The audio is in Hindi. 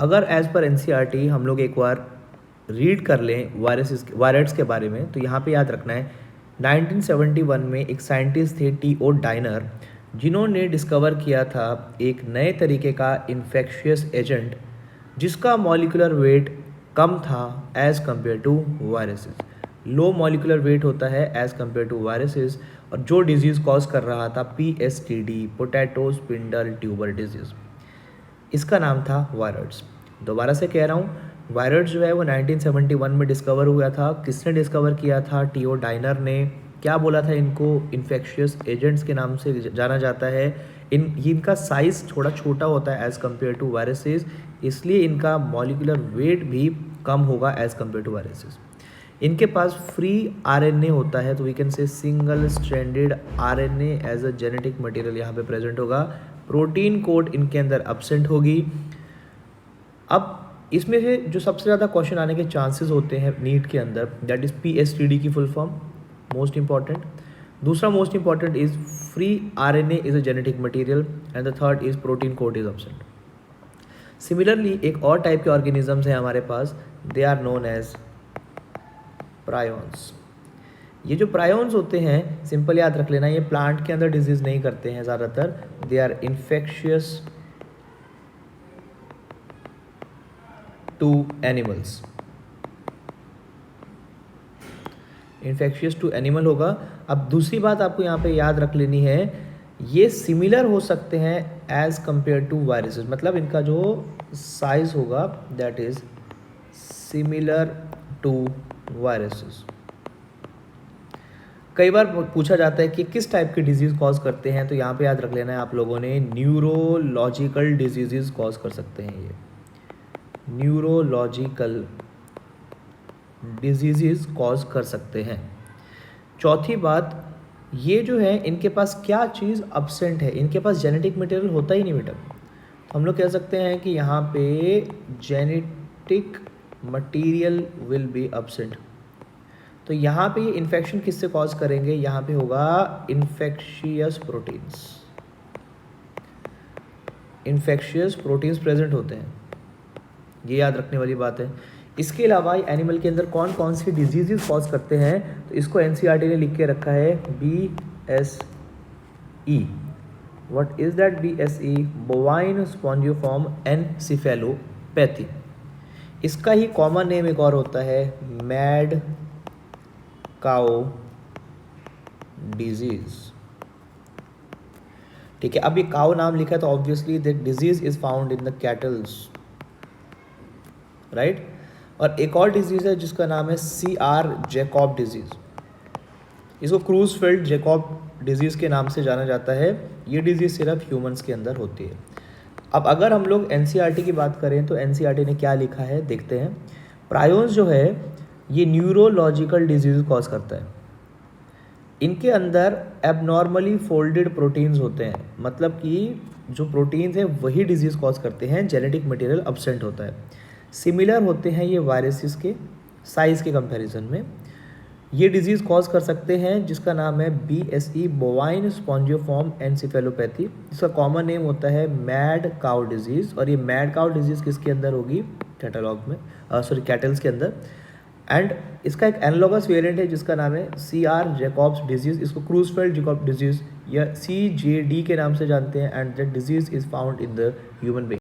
अगर एज पर एनसीईआरटी हम लोग एक बार रीड कर लें वायरस के बारे में, तो यहाँ पे याद रखना है 1971 में एक साइंटिस्ट थे टी.ओ. डाइनर, जिन्होंने डिस्कवर किया था एक नए तरीके का इन्फेक्शियस एजेंट जिसका मॉलिक्यूलर वेट कम था एज़ कम्पेयर टू वायरसेस। लो मॉलिक्यूलर वेट होता है एज़ कम्पेयर टू वायरसेस, और जो डिजीज़ कॉज कर रहा था पीएसटीडी, पोटैटो स्पिंडल ट्यूबर डिजीज़, इसका नाम था वायरस। दोबारा से कह रहा हूँ, वायरस जो है वो 1971 में डिस्कवर हुआ था। किसने डिस्कवर किया था? टी.ओ. डाइनर ने। क्या बोला था? इनको इन्फेक्शियस एजेंट्स के नाम से जाना जाता है। इनका साइज़ थोड़ा छोटा होता है एज़ कम्पेयर टू वायरसेस, इसलिए इनका मॉलिक्यूलर वेट भी कम होगा एज़ कम्पेयर टू वायरसेस। इनके पास फ्री आरएनए होता है, तो we can say single stranded RNA as a genetic material यहाँ पे प्रेजेंट होगा। प्रोटीन कोड इनके अंदर अब्सेंट होगी। अब इसमें से जो सबसे ज़्यादा क्वेश्चन आने के चांसेस होते हैं नीट के अंदर, दैट इज़ पीएसटीडी की फुल फॉर्म, मोस्ट इंपॉर्टेंट। दूसरा most important is free RNA is a genetic material, and the third is protein code is absent. Similarly एक और टाइप के ऑर्गेनिजम्स हैं हमारे पास, they are known as prions. ये जो प्रायोन्स होते हैं, सिंपल याद रख लेना, ये प्लांट के अंदर डिजीज़ नहीं करते हैं ज़्यादातर, they are infectious to animals. Infectious to animal होगा। अब दूसरी बात आपको यहाँ पे याद रख लेनी है, ये सिमिलर हो सकते हैं एज कंपेयर टू वायरसेस, मतलब इनका जो साइज होगा that is similar to viruses. कई बार पूछा जाता है कि किस टाइप के डिजीज़ कॉज करते हैं, तो यहाँ पे याद रख लेना है आप लोगों ने, न्यूरोलॉजिकल डिजीज़ कॉज कर सकते हैं। ये न्यूरोलॉजिकल डिजीज़ कॉज कर सकते हैं। चौथी बात, ये जो है इनके पास क्या चीज़ अब्सेंट है, इनके पास जेनेटिक मटेरियल होता ही नहीं बेटा। तो हम लोग कह सकते हैं कि यहाँ पे genetic material will be absent. तो यहाँ पे ये इन्फेक्शन किससे कॉज करेंगे? यहाँ पे होगा infectious proteins. Infectious proteins present होते हैं, ये याद रखने वाली बात है। इसके अलावा एनिमल के अंदर कौन कौन सी डिजीज़ कॉज करते हैं, तो इसको एनसीईआरटी ने लिख के रखा है BSE। What is that BSE? Bovine spongiform encephalopathy. इसका ही कॉमन नेम एक और होता है मैड काउ डिजीज। ठीक है, अब ये काउ नाम लिखा है तो obviously that disease is found in the kettles, right. और एक और डिजीज़ है जिसका नाम है CR जैकॉब डिजीज़। इसको क्रूजफेल्ड जैकॉब डिजीज़ के नाम से जाना जाता है। ये डिजीज़ सिर्फ ह्यूमंस के अंदर होती है। अब अगर हम लोग एनसीईआरटी की बात करें तो एनसीईआरटी ने क्या लिखा है देखते हैं। प्रायोन्स जो है ये न्यूरोलॉजिकल डिजीज़ कॉज करता है। इनके अंदर एबनॉर्मली फोल्डेड प्रोटीन्स होते हैं, मतलब कि जो प्रोटीन्स हैं वही डिजीज़ कॉज करते हैं, जेनेटिक मटेरियल अब्सेंट होता है। सिमिलर होते हैं ये वायरसेस के साइज़ के कंपैरिजन में। ये डिजीज़ कॉज कर सकते हैं जिसका नाम है BSE, बोवाइन स्पॉन्जियोफॉर्म एनसेफेलोपैथी। इसका कॉमन नेम होता है मैड काउ डिजीज़। और ये मैड काउ डिजीज़ किसके अंदर होगी? कैटलॉग में, कैटल्स के अंदर। एंड इसका एक एनालॉगस वेरिएंट है जिसका नाम है CR जैकॉब्स डिजीज़। इसको क्रूजफेल्ड जैकॉब डिजीज़ या CJD के नाम से जानते हैं, and that disease is found in the human being.